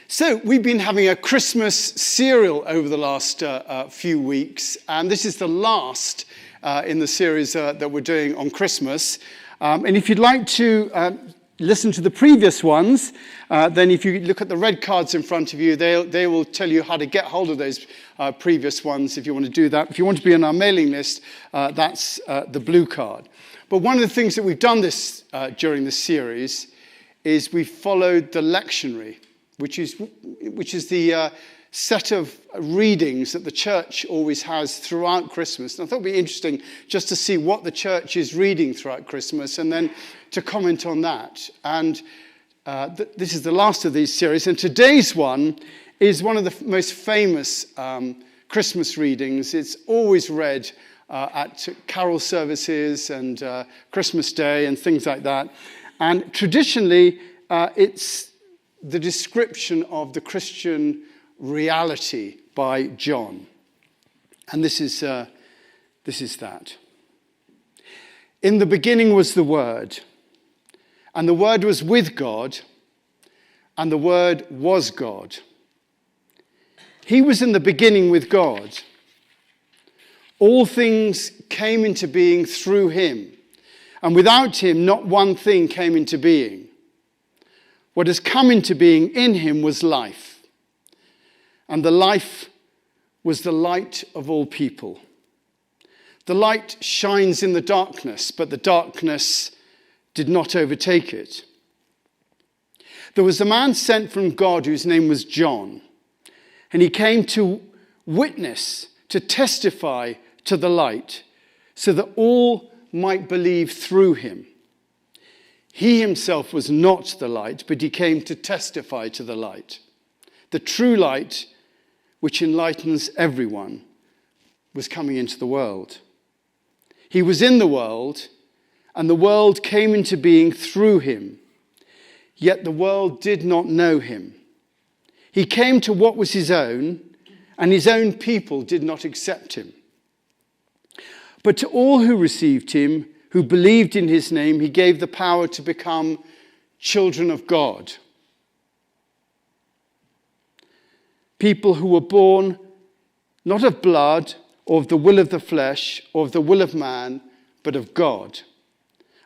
So we've been having a Christmas serial over the last few weeks, and this is the last in the series that we're doing on Christmas. And if you'd like to listen to the previous ones, then if you look at the red cards in front of you, they will tell you how to get hold of those previous ones if you want to do that. If you want to be on our mailing list, that's the blue card. But one of the things that we've done during this series is we've followed the lectionary, which is the set of readings that the church always has throughout Christmas. And I thought it would be interesting just to see what the church is reading throughout Christmas and then to comment on that. And this is the last of these series. And today's one is one of the most famous Christmas readings. It's always read at carol services and Christmas Day and things like that. And traditionally, it's the description of the Christian reality by John. And this is that. In the beginning was the Word, and the Word was with God, and the Word was God. He was in the beginning with God. All things came into being through him, and without him not one thing came into being. What has come into being in him was life, and the life was the light of all people. The light shines in the darkness, but the darkness did not overtake it. There was a man sent from God whose name was John, and he came to witness, to testify to the light, so that all might believe through him. He himself was not the light, but he came to testify to the light. The true light, which enlightens everyone, was coming into the world. He was in the world, and the world came into being through him. Yet the world did not know him. He came to what was his own, and his own people did not accept him. But to all who received him, who believed in his name, he gave the power to become children of God. People who were born not of blood, or of the will of the flesh, or of the will of man, but of God.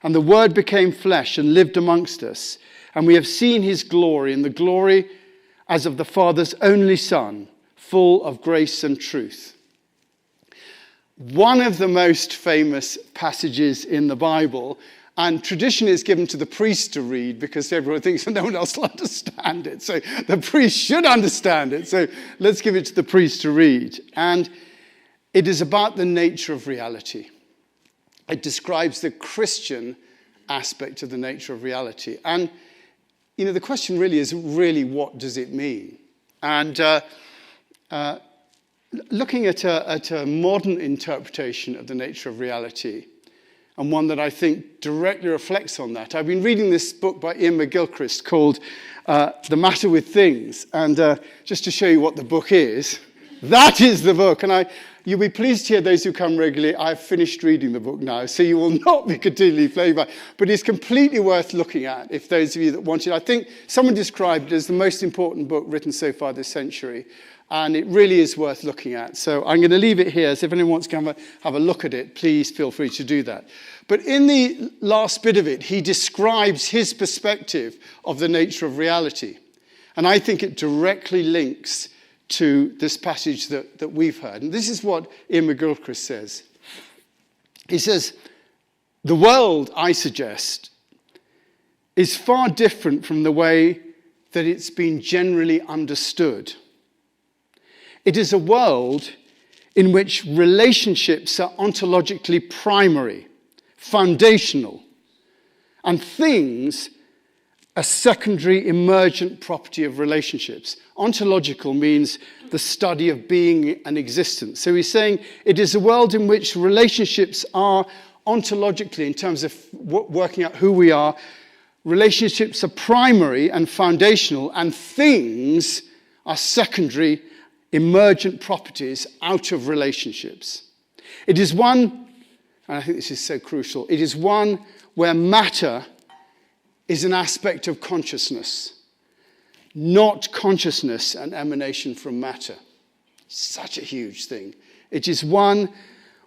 And the Word became flesh and lived amongst us. And we have seen his glory, and the glory as of the Father's only Son, full of grace and truth. One of the most famous passages in the Bible, and tradition is given to the priest to read because everyone thinks no one else will understand it. So the priest should understand it. So let's give it to the priest to read. And it is about the nature of reality. It describes the Christian aspect of the nature of reality. And, the question really is, what does it mean? And looking at a modern interpretation of the nature of reality, and one that I think directly reflects on that. I've been reading this book by Ian McGilchrist called The Matter with Things. And just to show you what the book is, that is the book. And you'll be pleased to hear, those who come regularly, I've finished reading the book now, so you will not be continually plagued by it. But it's completely worth looking at, if those of you that want it. I think someone described it as the most important book written so far this century. And it really is worth looking at. So I'm going to leave it here. So if anyone wants to have a look at it, please feel free to do that. But in the last bit of it, he describes his perspective of the nature of reality. And I think it directly links to this passage that we've heard. And this is what Ian McGilchrist says. He says, the world, I suggest, is far different from the way that it's been generally understood. It is a world in which relationships are ontologically primary, foundational, and things a secondary emergent property of relationships. Ontological means the study of being and existence. So he's saying it is a world in which relationships are ontologically, in terms of working out who we are, relationships are primary and foundational, and things are secondary emergent properties out of relationships. It is one, and I think this is so crucial, it is one where matter is an aspect of consciousness, not consciousness and emanation from matter. Such a huge thing. It is one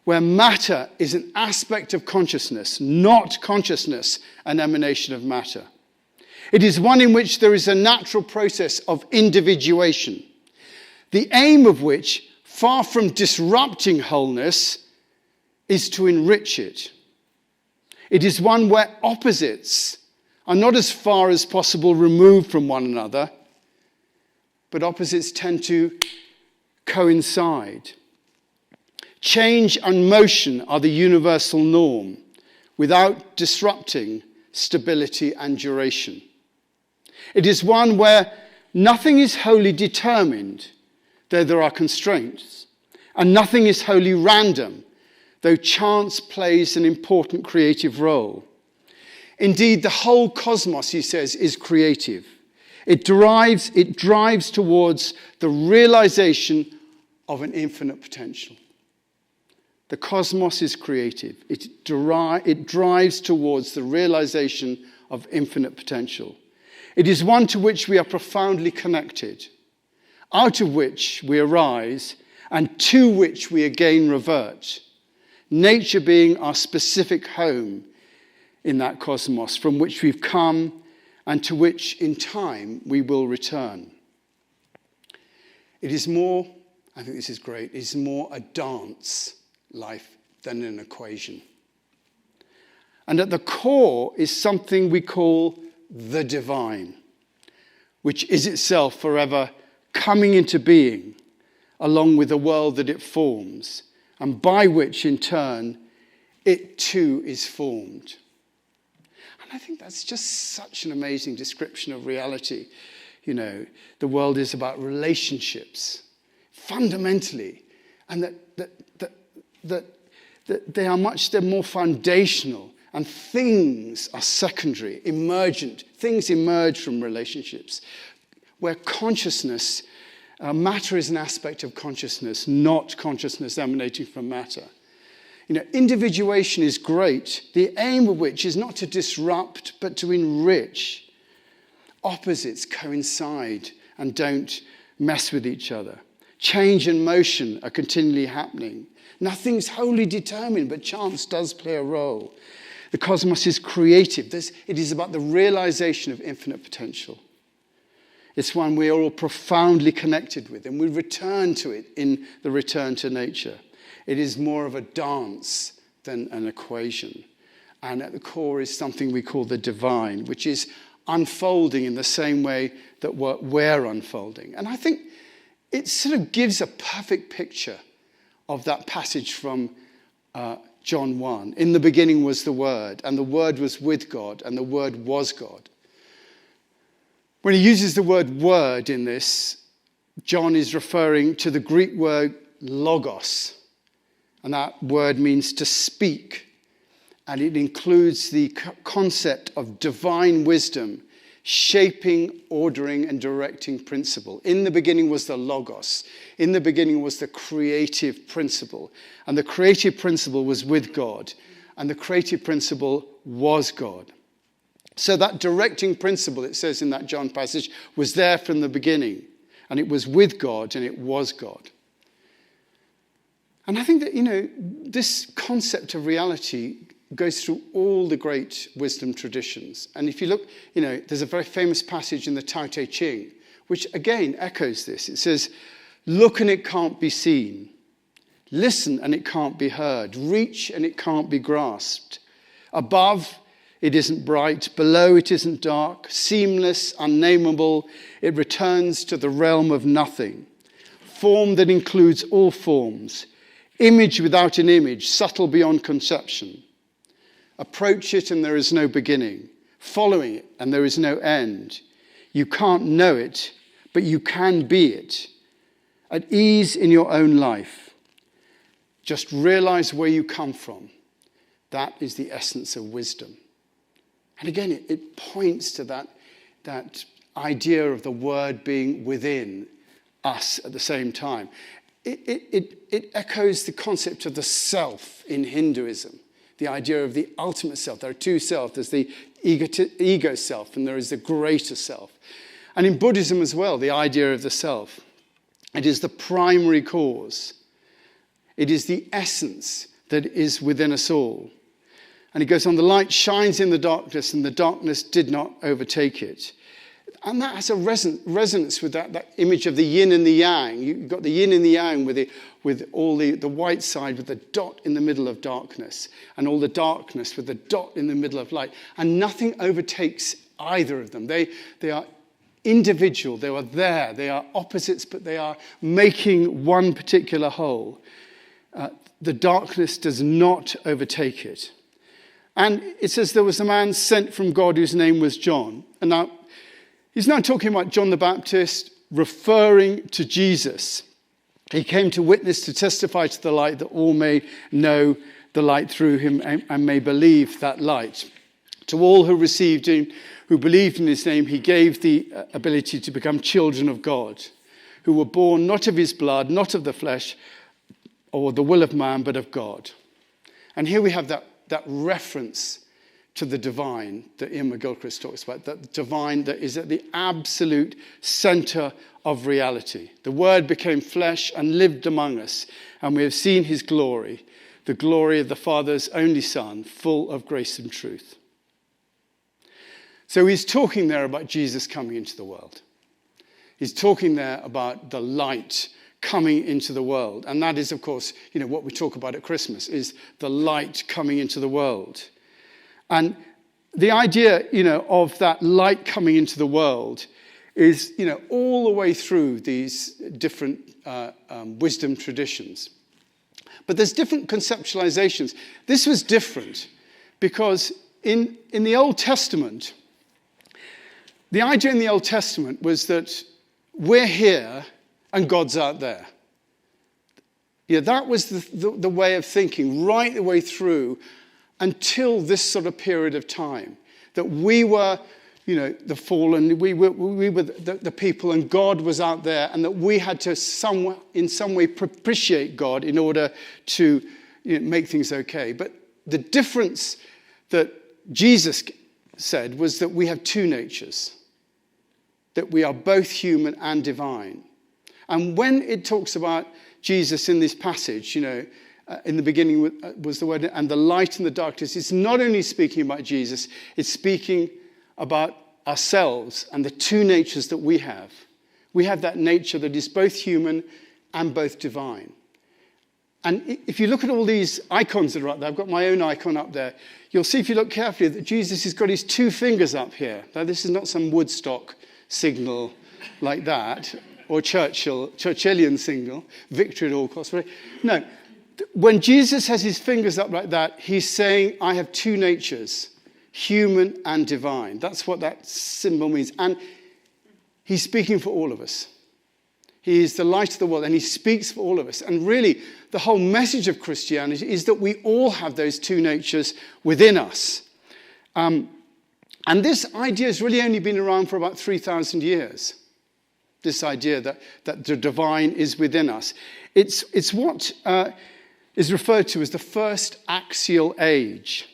where matter is an aspect of consciousness, not consciousness and emanation of matter. It is one in which there is a natural process of individuation, the aim of which, far from disrupting wholeness, is to enrich it. It is one where opposites are not as far as possible removed from one another, but opposites tend to coincide. Change and motion are the universal norm, without disrupting stability and duration. It is one where nothing is wholly determined, though there are constraints, and nothing is wholly random, though chance plays an important creative role. Indeed, the whole cosmos, he says, is creative. It drives towards the realization of an infinite potential. The cosmos is creative. It drives towards the realization of infinite potential. It is one to which we are profoundly connected, out of which we arise and to which we again revert. Nature being our specific home in that cosmos from which we've come and to which in time we will return. It is more, I think this is great, it is more a dance life than an equation. And at the core is something we call the divine, which is itself forever coming into being along with the world that it forms, and by which in turn it too is formed. And I think that's just such an amazing description of reality. You know, the world is about relationships, fundamentally, and that they're more foundational, and things are secondary, emergent. Things emerge from relationships, where consciousness, matter is an aspect of consciousness, not consciousness emanating from matter. You know, individuation is great, the aim of which is not to disrupt, but to enrich. Opposites coincide and don't mess with each other. Change and motion are continually happening. Nothing's wholly determined, but chance does play a role. The cosmos is creative. It is about the realization of infinite potential. It's one we are all profoundly connected with, and we return to it in the return to nature. It is more of a dance than an equation. And at the core is something we call the divine, which is unfolding in the same way that we're unfolding. And I think it sort of gives a perfect picture of that passage from John 1. In the beginning was the Word, and the Word was with God, and the Word was God. When he uses the word word in this, John is referring to the Greek word logos, and that word means to speak, and it includes the concept of divine wisdom, shaping, ordering, and directing principle. In the beginning was the logos. In the beginning was the creative principle, and the creative principle was with God, and the creative principle was God. So that directing principle, it says in that John passage, was there from the beginning, and it was with God, and it was God. And I think that, you know, this concept of reality goes through all the great wisdom traditions. And if you look, you know, there's a very famous passage in the Tao Te Ching, which again echoes this. It says, look and it can't be seen. Listen and it can't be heard. Reach and it can't be grasped. Above, it isn't bright. Below, it isn't dark. Seamless, unnameable, it returns to the realm of nothing. Form that includes all forms. Image without an image, subtle beyond conception. Approach it and there is no beginning. Following it and there is no end. You can't know it, but you can be it. At ease in your own life. Just realize where you come from. That is the essence of wisdom. And again, it points to that idea of the word being within us at the same time. It echoes the concept of the self in Hinduism, the idea of the ultimate self. There are two selves. There's the ego self and there is the greater self. And in Buddhism as well, the idea of the self. It is the primary cause. It is the essence that is within us all. And he goes on, the light shines in the darkness, and the darkness did not overtake it. And that has a resonance with that image of the yin and the yang. You've got the yin and the yang with all the white side with the dot in the middle of darkness, and all the darkness with the dot in the middle of light. And nothing overtakes either of them. They are individual. They are there. They are opposites, but they are making one particular whole. The darkness does not overtake it. And it says there was a man sent from God whose name was John. And now, he's now talking about John the Baptist, referring to Jesus. He came to witness, to testify to the light, that all may know the light through him and may believe that light. To all who received him, who believed in his name, he gave the ability to become children of God, who were born not of his blood, not of the flesh, or the will of man, but of God. And here we have that reference to the divine that Ian McGilchrist talks about, that divine that is at the absolute center of reality. The Word became flesh and lived among us, and we have seen his glory, the glory of the Father's only Son, full of grace and truth. So he's talking there about Jesus coming into the world. He's talking there about the light coming into the world. And that is, of course, what we talk about at Christmas, is the light coming into the world. And the idea, of that light coming into the world is, all the way through these different wisdom traditions. But there's different conceptualizations. This was different because in the Old Testament, the idea in the Old Testament was that we're here and God's out there. That was the way of thinking right the way through until this sort of period of time. That we were, the fallen, we were the people, and God was out there, and that we had to in some way propitiate God in order to make things okay. But the difference that Jesus said was that we have two natures, that we are both human and divine. And when it talks about Jesus in this passage, in the beginning was the Word, and the light and the darkness, it's not only speaking about Jesus, it's speaking about ourselves and the two natures that we have. We have that nature that is both human and both divine. And if you look at all these icons that are up there, I've got my own icon up there, you'll see if you look carefully that Jesus has got his two fingers up here. Now, this is not some Woodstock signal like that, or Churchillian signal, victory at all costs. No, when Jesus has his fingers up like that, he's saying, I have two natures, human and divine. That's what that symbol means. And he's speaking for all of us. He is the light of the world, and he speaks for all of us. And really, the whole message of Christianity is that we all have those two natures within us. And this idea has really only been around for about 3,000 years. This idea that the divine is within us. It's what is referred to as the first axial age,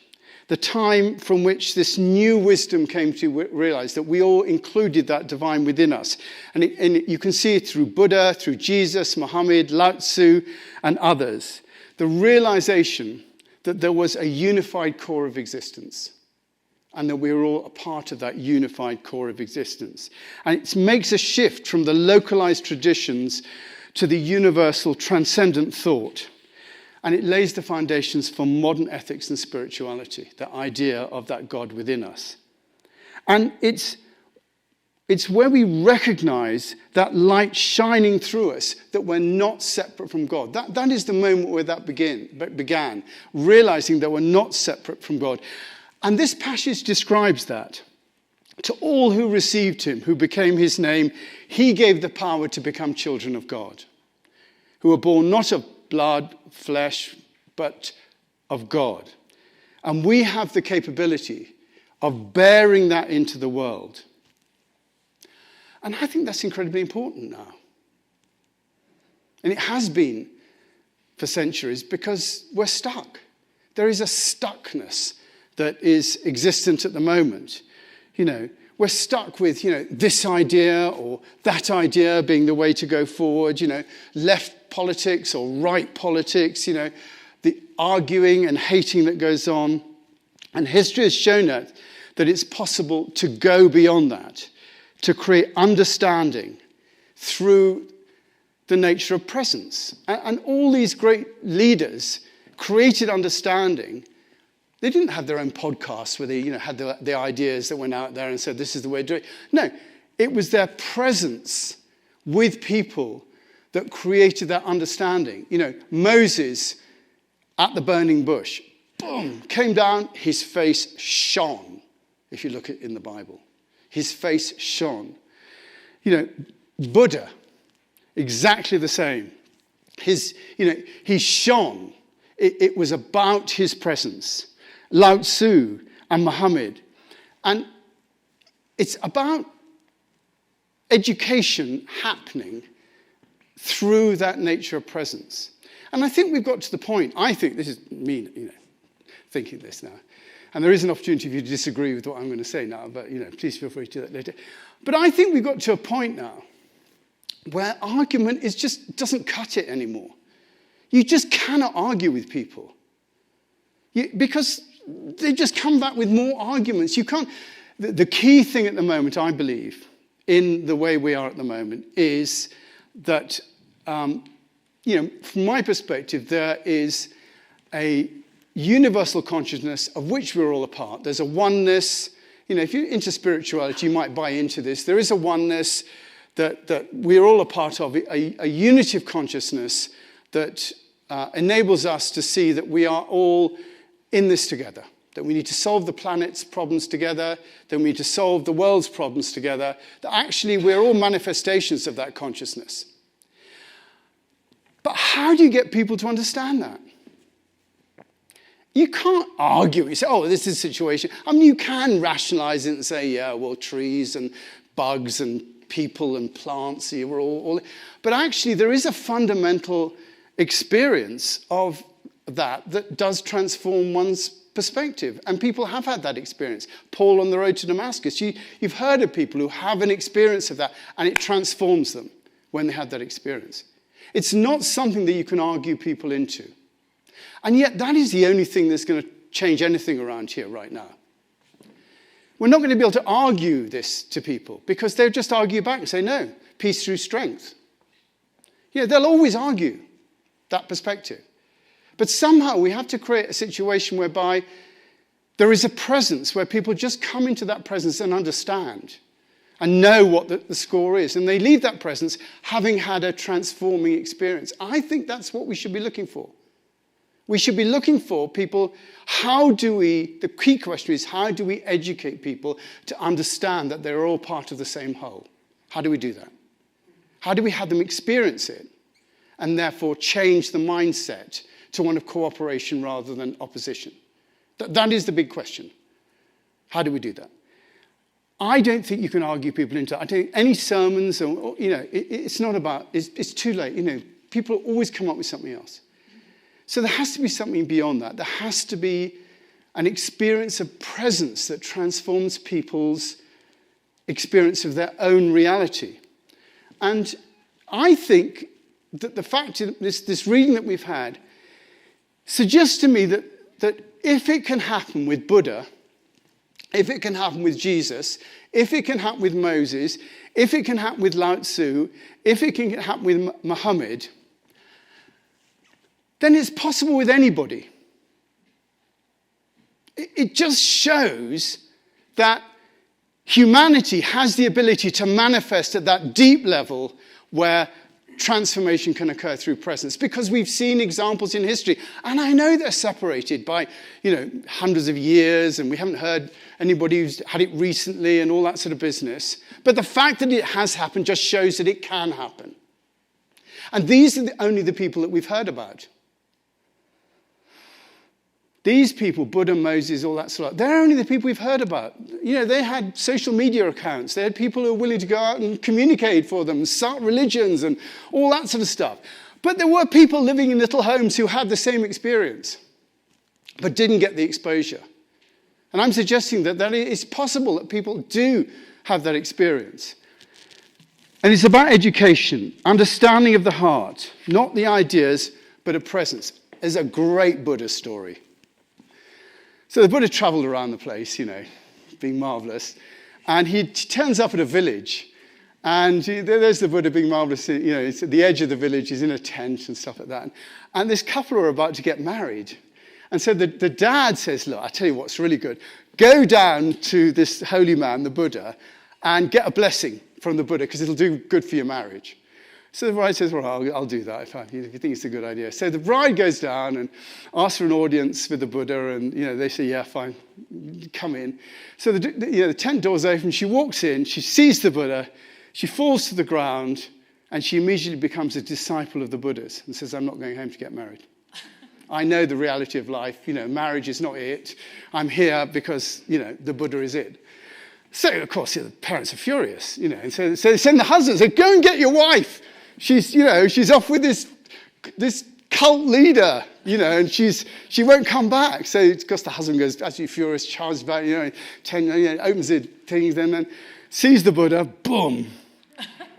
the time from which this new wisdom came to realize that we all included that divine within us. And you can see it through Buddha, through Jesus, Muhammad, Lao Tzu, and others. The realization that there was a unified core of existence, and that we're all a part of that unified core of existence. And it makes a shift from the localized traditions to the universal transcendent thought. And it lays the foundations for modern ethics and spirituality, the idea of that God within us. And it's where we recognize that light shining through us, that we're not separate from God. That is the moment where that began, realizing that we're not separate from God. And this passage describes that. To all who received him, who became his name, he gave the power to become children of God, who were born not of blood, flesh, but of God. And we have the capability of bearing that into the world. And I think that's incredibly important now. And it has been for centuries because we're stuck. There is a stuckness that is existent at the moment. we're stuck with, this idea or that idea being the way to go forward, left politics or right politics, the arguing and hating that goes on. And history has shown us that it's possible to go beyond that, to create understanding through the nature of presence. And all these great leaders created understanding. They didn't have their own podcasts where they had the ideas that went out there and said, this is the way to do it. No, it was their presence with people that created that understanding. Moses at the burning bush, boom, came down, his face shone, if you look at in the Bible. His face shone. Buddha, exactly the same. He shone. It was about his presence. Lao Tzu and Muhammad. And it's about education happening through that nature of presence. And I think we've got to the point, this is me, thinking this now. And there is an opportunity for you to disagree with what I'm going to say now, but, please feel free to do that later. But I think we've got to a point now where argument just doesn't cut it anymore. You just cannot argue with people. Because they just come back with more arguments. You can't. The key thing at the moment, I believe, in the way we are at the moment, is that, from my perspective, there is a universal consciousness of which we're all a part. There's a oneness. If you're into spirituality, you might buy into this. There is a oneness that we're all a part of, a unitive consciousness that enables us to see that we are all in this together, that we need to solve the planet's problems together, that we need to solve the world's problems together, that actually we're all manifestations of that consciousness. But how do you get people to understand that? You can't argue. You say, this is a situation. You can rationalize it and say, trees and bugs and people and plants, we're all. But actually, there is a fundamental experience of that does transform one's perspective. And people have had that experience. Paul on the road to Damascus, you've heard of people who have an experience of that, and it transforms them when they have that experience. It's not something that you can argue people into. And yet that is the only thing that's going to change anything around here right now. We're not going to be able to argue this to people because they'll just argue back and say, no, peace through strength. They'll always argue that perspective. But somehow we have to create a situation whereby there is a presence where people just come into that presence and understand and know what the score is. And they leave that presence having had a transforming experience. I think that's what we should be looking for. We should be looking for people, the key question is, how do we educate people to understand that they're all part of the same whole? How do we do that? How do we have them experience it and therefore change the mindset to one of cooperation rather than opposition? That is the big question. How do we do that? I don't think you can argue people into it. I don't think any sermons, it's not about, it's too late. People always come up with something else. So there has to be something beyond that. There has to be an experience of presence that transforms people's experience of their own reality. And I think that the fact that this reading that we've had suggests to me that if it can happen with Buddha, if it can happen with Jesus, if it can happen with Moses, if it can happen with Lao Tzu, if it can happen with Muhammad, then it's possible with anybody. It just shows that humanity has the ability to manifest at that deep level where transformation can occur through presence, because we've seen examples in history, and I know they're separated by hundreds of years, and we haven't heard anybody who's had it recently and all that sort of business. But the fact that it has happened just shows that it can happen. And these are only the people that we've heard about. These people, Buddha, Moses, all that sort of, they're only the people we've heard about. They had social media accounts. They had people who were willing to go out and communicate for them, start religions and all that sort of stuff. But there were people living in little homes who had the same experience, but didn't get the exposure. And I'm suggesting that it's possible that people do have that experience. And it's about education, understanding of the heart, not the ideas, but a presence. There's a great Buddha story. So the Buddha traveled around the place, being marvelous. And he turns up at a village. And there's the Buddha being marvelous. It's at the edge of the village. He's in a tent and stuff like that. And this couple are about to get married. And so the dad says, look, I'll tell you what's really good. Go down to this holy man, the Buddha, and get a blessing from the Buddha, because it'll do good for your marriage. So the bride says, well, I'll do that if you think it's a good idea. So the bride goes down and asks for an audience with the Buddha, and they say, yeah, fine, come in. So the tent door's open. She walks in, she sees the Buddha, she falls to the ground, and she immediately becomes a disciple of the Buddha's and says, I'm not going home to get married. I know the reality of life. Marriage is not it. I'm here because, the Buddha is it. So, of course, the parents are furious, and so they send the husband, say, go and get your wife. She's off with this cult leader, and she won't come back. So, of course, the husband goes absolutely furious, charges back, opens the things, then sees the Buddha, boom,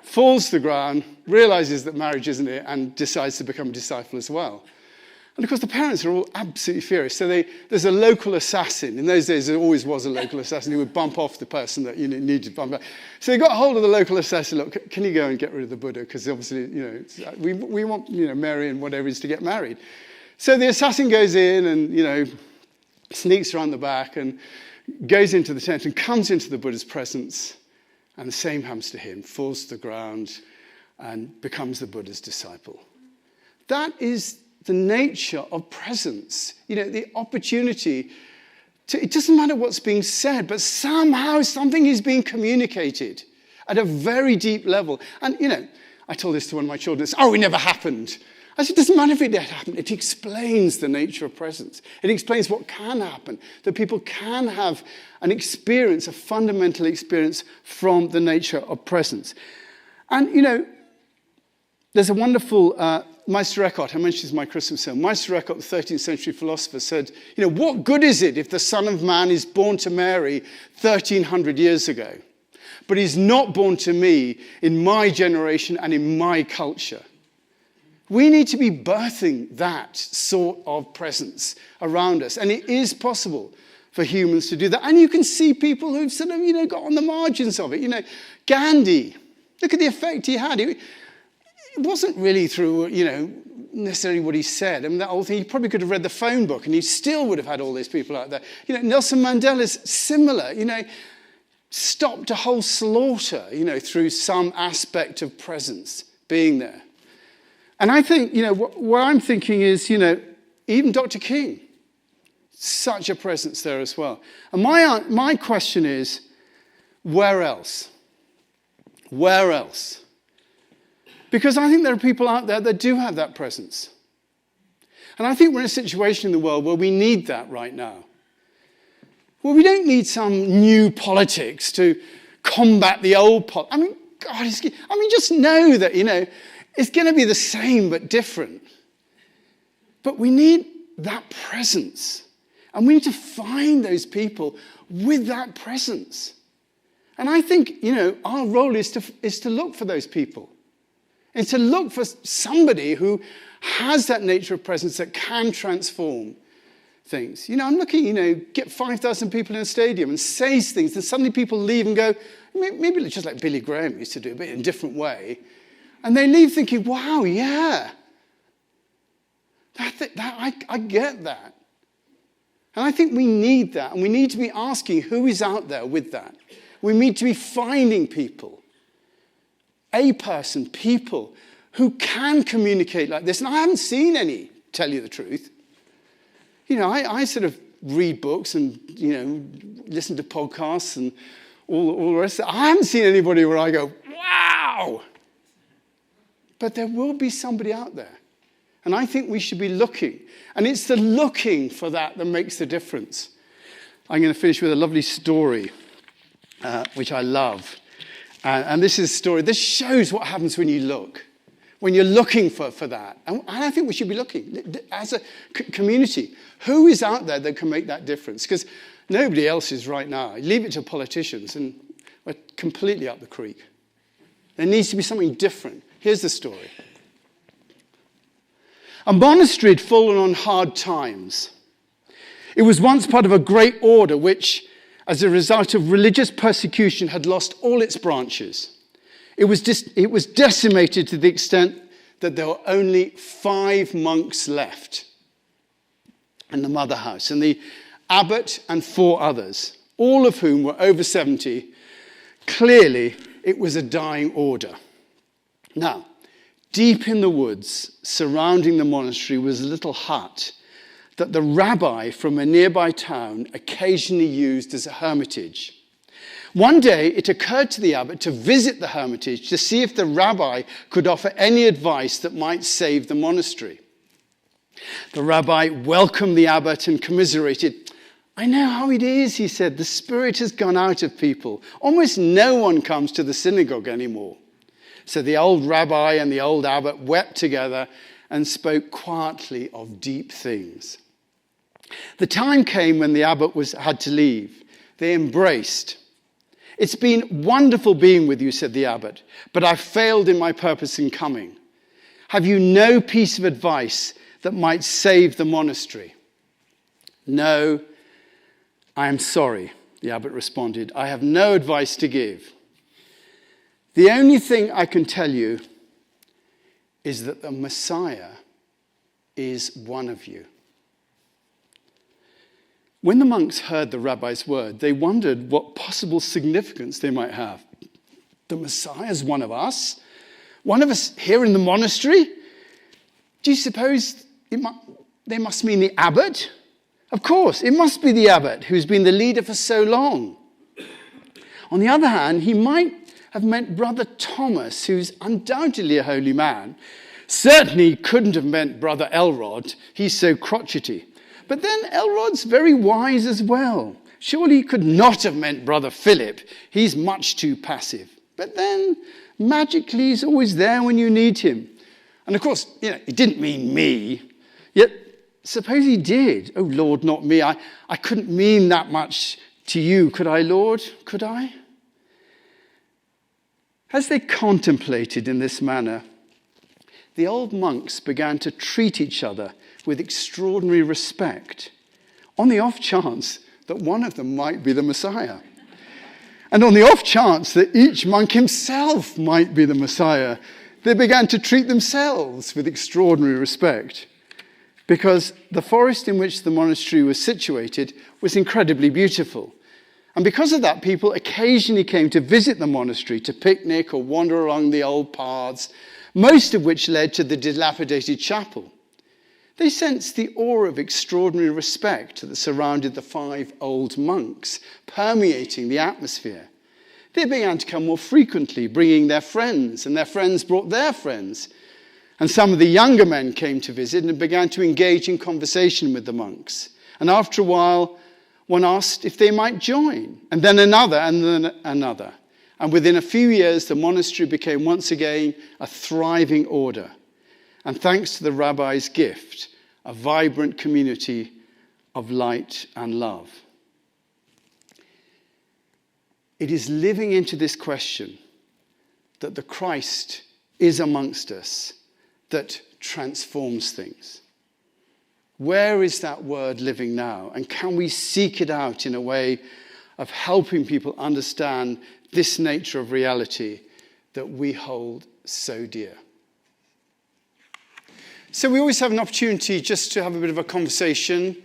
falls to the ground, realizes that marriage isn't it, and decides to become a disciple as well. And of course, the parents are all absolutely furious. So there's a local assassin. In those days, there always was a local assassin who would bump off the person that needed to bump off. So they got hold of the local assassin. Look, can you go and get rid of the Buddha? Because obviously, we want, Mary and whatever it is to get married. So the assassin goes in and, sneaks around the back and goes into the tent and comes into the Buddha's presence. And the same happens to him, falls to the ground and becomes the Buddha's disciple. That is the nature of presence, the opportunity to, it doesn't matter what's being said, but somehow something is being communicated at a very deep level. And, I told this to one of my children, it never happened. I said, it doesn't matter if it happened. It explains the nature of presence. It explains what can happen, that people can have an experience, a fundamental experience from the nature of presence. And, there's a wonderful Meister Eckhart, I mentioned this in my Christmas sermon. Meister Eckhart, the 13th century philosopher, said, what good is it if the Son of Man is born to Mary 1,300 years ago, but he's not born to me in my generation and in my culture? We need to be birthing that sort of presence around us. And it is possible for humans to do that. And you can see people who've sort of, got on the margins of it. Gandhi, look at the effect he had. It wasn't really through, necessarily what he said. I mean, that whole thing, he probably could have read the phone book and he still would have had all these people out there. Nelson Mandela's similar, stopped a whole slaughter, through some aspect of presence being there. And I think, what I'm thinking is, even Dr. King, such a presence there as well. And my question is, where else? Where else? Because I think there are people out there that do have that presence. And I think we're in a situation in the world where we need that right now. Well, we don't need some new politics to combat the old politics. Just know that, it's going to be the same but different. But we need that presence. And we need to find those people with that presence. And I think, our role is to look for those people. And to look for somebody who has that nature of presence that can transform things. I'm looking, get 5,000 people in a stadium and say things, and suddenly people leave and go, maybe just like Billy Graham used to do, but in a different way. And they leave thinking, wow, yeah. I get that. And I think we need that, and we need to be asking who is out there with that. We need to be finding people. People who can communicate like this. And I haven't seen any, tell you the truth. I sort of read books and, listen to podcasts and all the rest of it. I haven't seen anybody where I go, wow! But there will be somebody out there. And I think we should be looking. And it's the looking for that makes the difference. I'm going to finish with a lovely story, which I love. And this is a story. This shows what happens when you look. When you're looking for that. And I think we should be looking. As a community, who is out there that can make that difference? Because nobody else is right now. Leave it to politicians. And We're completely up the creek. There needs to be something different. Here's the story. A monastery had fallen on hard times. It was once part of a great order which, as a result of religious persecution, had lost all its branches. It was decimated to the extent that there were only 5 monks left in the mother house, and the abbot and 4 others, all of whom were over 70. Clearly, it was a dying order. Now, deep in the woods surrounding the monastery was a little hut that the rabbi from a nearby town occasionally used as a hermitage. One day, it occurred to the abbot to visit the hermitage to see if the rabbi could offer any advice that might save the monastery. The rabbi welcomed the abbot and commiserated. "I know how it is," he said. "The spirit has gone out of people. Almost no one comes to the synagogue anymore." So the old rabbi and the old abbot wept together and spoke quietly of deep things. The time came when the abbot had to leave. They embraced. "It's been wonderful being with you," said the abbot, "but I've failed in my purpose in coming. Have you no piece of advice that might save the monastery?" "No, I am sorry," the abbot responded. "I have no advice to give. The only thing I can tell you is that the Messiah is one of you." When the monks heard the rabbi's word, they wondered what possible significance they might have. The Messiah is one of us? One of us here in the monastery? Do you suppose they must mean the abbot? Of course, it must be the abbot who's been the leader for so long. On the other hand, he might have meant Brother Thomas, who's undoubtedly a holy man. Certainly couldn't have meant Brother Elrod. He's so crotchety. But then Elrod's very wise as well. Surely he could not have meant Brother Philip. He's much too passive. But then, magically, he's always there when you need him. And of course, he didn't mean me. Yet, suppose he did. "Oh, Lord, not me. I couldn't mean that much to you, could I, Lord? Could I?" As they contemplated in this manner, the old monks began to treat each other with extraordinary respect, on the off chance that one of them might be the Messiah. And on the off chance that each monk himself might be the Messiah, they began to treat themselves with extraordinary respect, because the forest in which the monastery was situated was incredibly beautiful. And because of that, people occasionally came to visit the monastery to picnic or wander along the old paths, most of which led to the dilapidated chapel. They sensed the aura of extraordinary respect that surrounded the 5 old monks, permeating the atmosphere. They began to come more frequently, bringing their friends, and their friends brought their friends. And some of the younger men came to visit and began to engage in conversation with the monks. And after a while, one asked if they might join, and then another, and then another. And within a few years, the monastery became once again a thriving order. And thanks to the rabbi's gift, a vibrant community of light and love. It is living into this question that the Christ is amongst us that transforms things. Where is that word living now? And can we seek it out in a way of helping people understand this nature of reality that we hold so dear? So we always have an opportunity just to have a bit of a conversation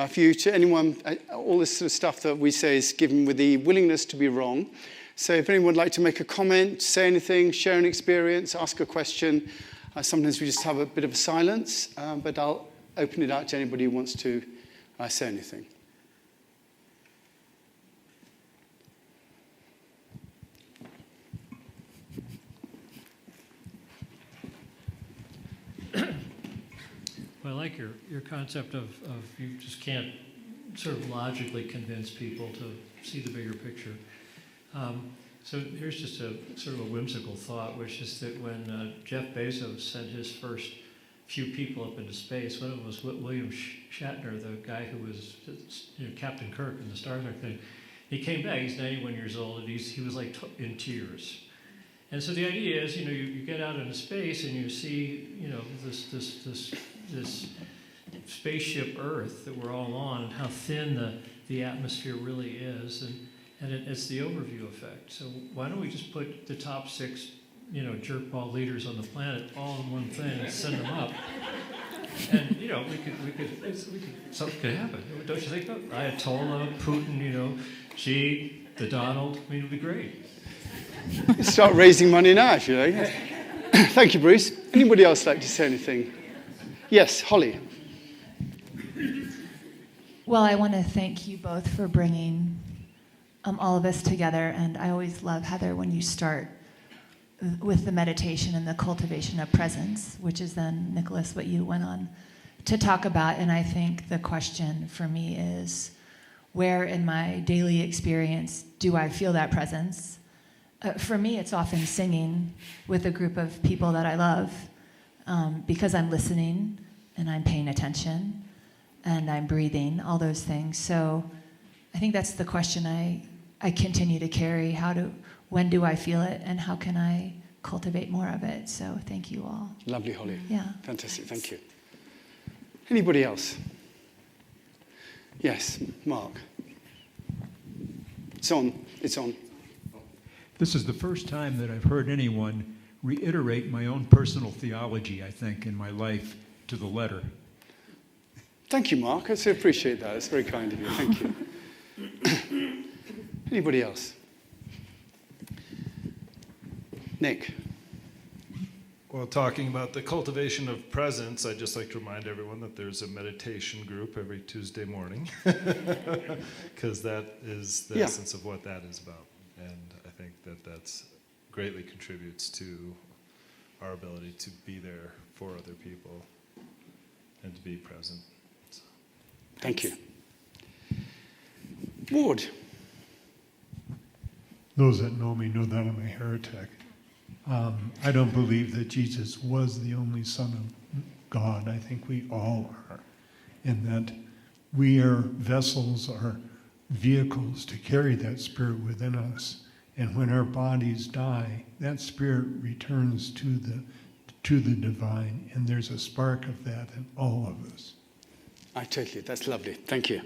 for you, to anyone. All this sort of stuff that we say is given with the willingness to be wrong. So if anyone would like to make a comment, say anything, share an experience, ask a question, sometimes we just have a bit of a silence, but I'll open it out to anybody who wants to say anything. Well, I like your concept of you just can't sort of logically convince people to see the bigger picture. So here's just a sort of a whimsical thought, which is that when Jeff Bezos sent his first few people up into space, one of them was William Shatner, the guy who was Captain Kirk in the Star Trek thing. He came back, he's 91 years old, and he was like in tears. And so the idea is, you get out into space and you see, this spaceship Earth that we're all on, and how thin the atmosphere really is, and it's the overview effect. So why don't we just put the top 6, jerkball leaders on the planet all in one thing and send them up? And something could happen. Don't you think? Ayatollah, Putin, Xi, the Donald. I mean, it'd be great. Start raising money now, if you like. Thank you, Bruce. Anybody else like to say anything? Yes, Holly. Well, I want to thank you both for bringing all of us together. And I always love, Heather, when you start with the meditation and the cultivation of presence, which is then, Nicholas, what you went on to talk about. And I think the question for me is, where in my daily experience do I feel that presence? For me, it's often singing with a group of people that I love, because I'm listening and I'm paying attention and I'm breathing, all those things. So I think that's the question I continue to carry. When do I feel it, and how can I cultivate more of it? So thank you all. Lovely, Holly. Yeah. Fantastic, thank you. Anybody else? Yes, Mark. It's on. This is the first time that I've heard anyone reiterate my own personal theology, I think, in my life to the letter. Thank you, Mark. I so appreciate that. It's very kind of you. Thank you. Anybody else? Nick. Well, talking about the cultivation of presence, I'd just like to remind everyone that there's a meditation group every Tuesday morning, because that is the essence of what that is about. And I think that that's greatly contributes to our ability to be there for other people and to be present. So. Thank you. Ward. Those that know me know that I'm a heretic. I don't believe that Jesus was the only Son of God. I think we all are. And that we are vessels, are vehicles to carry that spirit within us. And when our bodies die, that spirit returns to the divine. And there's a spark of that in all of us. That's lovely. Thank you.